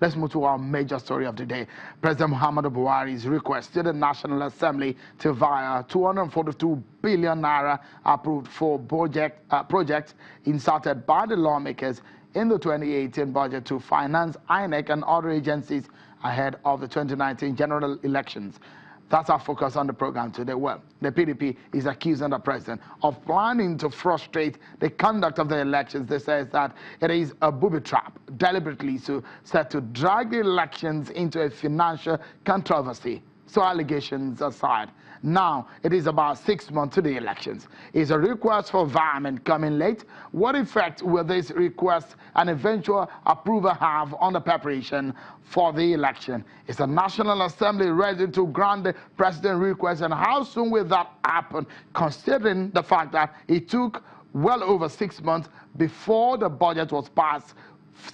Let's move to our major story of the day. President Muhammadu Buhari's request to the National Assembly to via 242 billion naira approved for projects inserted by the lawmakers in the 2018 budget to finance INEC and other agencies ahead of the 2019 general elections. That's our focus on the program today. Well, the PDP is accusing the president of planning to frustrate the conduct of the elections. They say that it is a booby trap, deliberately set to drag the elections into a financial controversy. So allegations aside, now it is about 6 months to the elections. Is a request for Virement coming late? What effect will this request and eventual approval have on the preparation for the election? Is the National Assembly ready to grant the president's request, and how soon will that happen, considering the fact that it took well over 6 months before the budget was passed?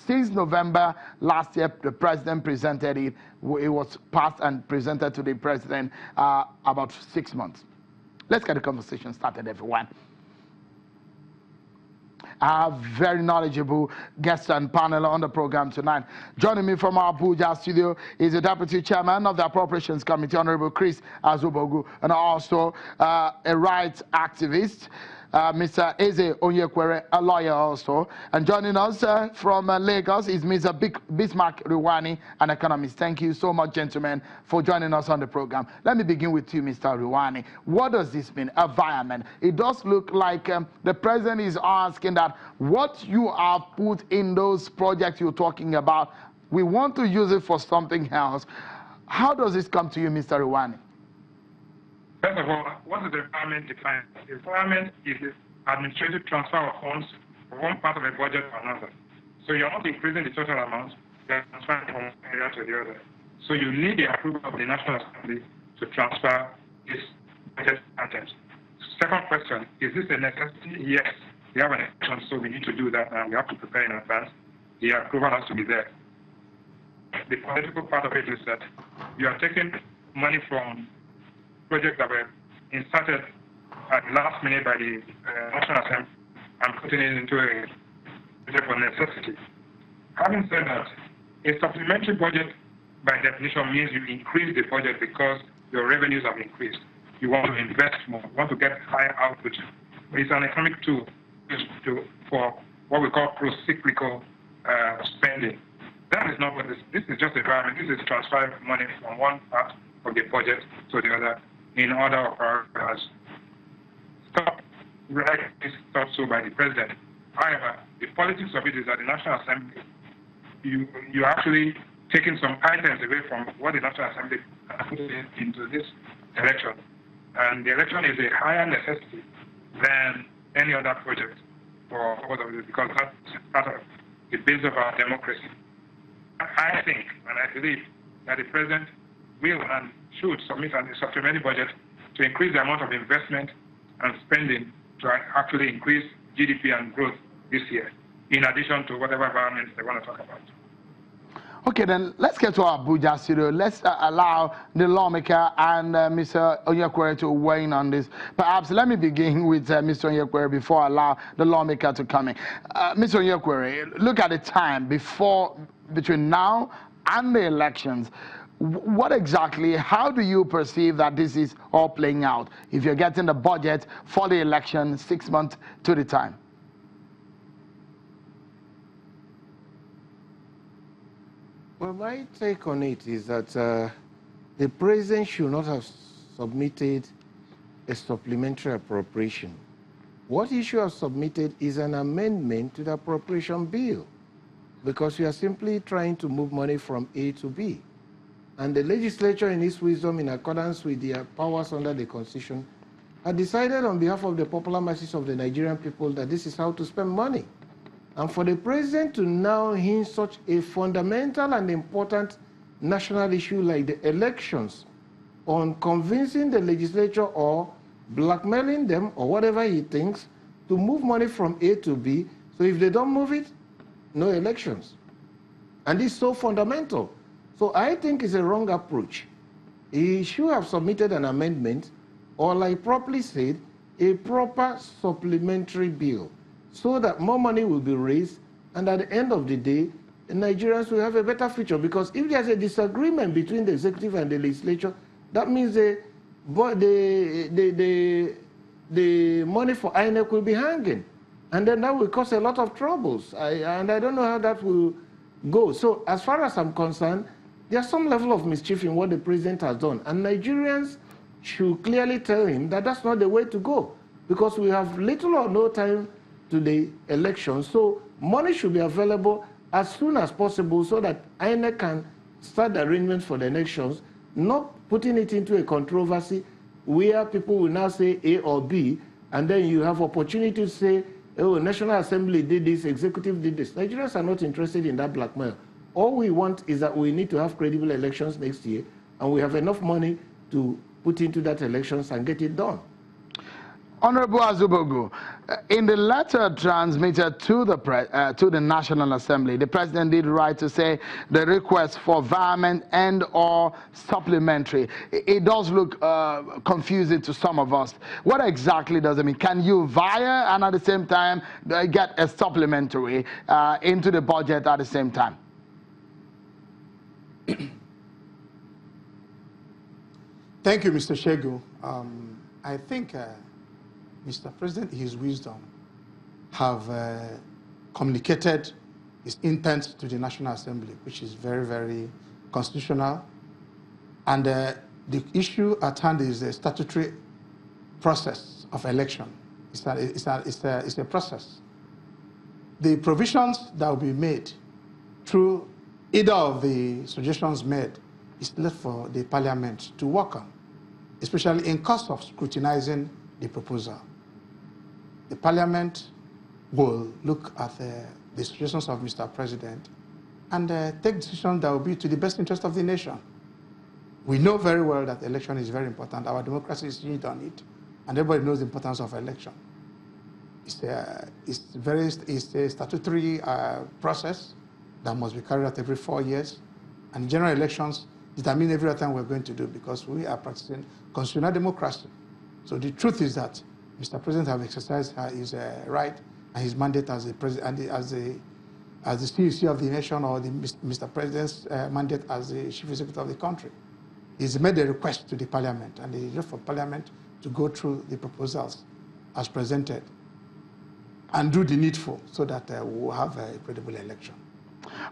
Since November last year, the president presented it. It was passed and presented to the president about 6 months. Let's get the conversation started, everyone. Our very knowledgeable guest and panel on the program tonight. Joining me from our Abuja studio is the Deputy Chairman of the Appropriations Committee, Honorable Chris Azubogu, and also a rights activist, Mr. Onyepkere, a lawyer also. And joining us from Lagos is Mr. Bismarck, an economist. Thank you so much, gentlemen, for joining us on the program. Let me begin with you, Mr. Ruwani. What does this mean, a Virement? It does look like the president is asking that what you have put in those projects you're talking about, we want to use it for something else. How does this come to you, Mr. Ruwani? First of all, what is the Virement defined? The Virement is the administrative transfer of funds from one part of a budget to another. So you're not increasing the total amount, you're transferring from one area to the other. So you need the approval of the National Assembly to transfer these budget items. Second question, is this a necessity? Yes. We have an election, so we need to do that, and we have to prepare in advance. The approval has to be there. The political part of it is that you are taking money from projects that were inserted at the last minute by the National Assembly and putting it into a budget for necessity. Having said that, a supplementary budget by definition means you increase the budget because your revenues have increased. You want to invest more, you want to get higher output. It's an economic tool for what we call pro-cyclical spending. That is not what this is. Just a Virement. This is transferring money from one part of the budget to the other in order of priorities. Stop is thought so by the president. However, the politics of it is that the National Assembly, you're actually taking some items away from what the National Assembly put into this election. And the election is a higher necessity than any other project for both of you, because that's part of the base of our democracy. I think, and I believe, that the president will and should submit a supplementary budget to increase the amount of investment and spending to actually increase GDP and growth this year, in addition to whatever environments they want to talk about. Okay, then let's get to our Abuja studio. Let's allow the lawmaker and Mr. Onyepkere to weigh in on this. Perhaps let me begin with Mr. Onyepkere before I allow the lawmaker to come in. Mr. Onyepkere, look at the time between now and the elections. What exactly, how do you perceive that this is all playing out if you're getting the budget for the election 6 months to the time? Well, my take on it is that the president should not have submitted a supplementary appropriation. What he should have submitted is an amendment to the appropriation bill, because we are simply trying to move money from A to B. And the legislature, in its wisdom, in accordance with their powers under the Constitution, had decided on behalf of the popular masses of the Nigerian people that this is how to spend money. And for the president to now hint such a fundamental and important national issue like the elections on convincing the legislature or blackmailing them or whatever he thinks to move money from A to B, so if they don't move it, no elections. And it's so fundamental. So I think it's a wrong approach. He should have submitted an amendment, or like properly said, a proper supplementary bill, so that more money will be raised, and at the end of the day, Nigerians will have a better future, because if there's a disagreement between the executive and the legislature, that means the money for INEC will be hanging. And then that will cause a lot of troubles. And I don't know how that will go. So as far as I'm concerned, there's some level of mischief in what the president has done. And Nigerians should clearly tell him that that's not the way to go, because we have little or no time to the election. So money should be available as soon as possible so that INEC can start the arrangements for the elections, not putting it into a controversy where people will now say A or B, and then you have opportunity to say, oh, National Assembly did this, executive did this. Nigerians are not interested in that blackmail. All we want is that we need to have credible elections next year, and we have enough money to put into that elections and get it done. Honorable Azubogu, in the letter transmitted to the National Assembly, the president did write to say the request for virement and or supplementary. It does look confusing to some of us. What exactly does it mean? Can you via and at the same time get a supplementary into the budget at the same time? Thank you, Mr. Shegu. I think Mr. President, in his wisdom, have communicated his intent to the National Assembly, which is very, very constitutional. And the issue at hand is the statutory process of election. It's a process. The provisions that will be made through either of the suggestions made is left for the Parliament to work on, especially in course of scrutinizing the proposal. The Parliament will look at the suggestions of Mr. President and take decisions that will be to the best interest of the nation. We know very well that election is very important. Our democracy is hinged on it, and everybody knows the importance of election. It's a statutory process that must be carried out every 4 years, and general elections determine every other time we're going to do, because we are practicing constitutional democracy. So the truth is that Mr. President has exercised his right and his mandate as the president, as the CEC of the nation, or Mr. President's mandate as the chief executive of the country. He's made a request to the Parliament, and it's left for Parliament to go through the proposals as presented and do the needful so that we'll have a credible election.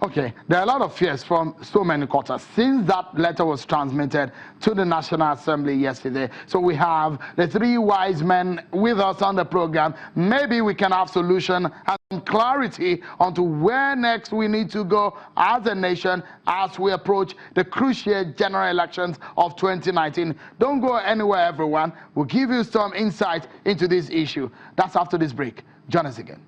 Okay, there are a lot of fears from so many quarters since that letter was transmitted to the National Assembly yesterday. So we have the three wise men with us on the program. Maybe we can have solution and clarity onto where next we need to go as a nation as we approach the crucial general elections of 2019. Don't go anywhere, everyone. We'll give you some insight into this issue. That's after this break. Join us again.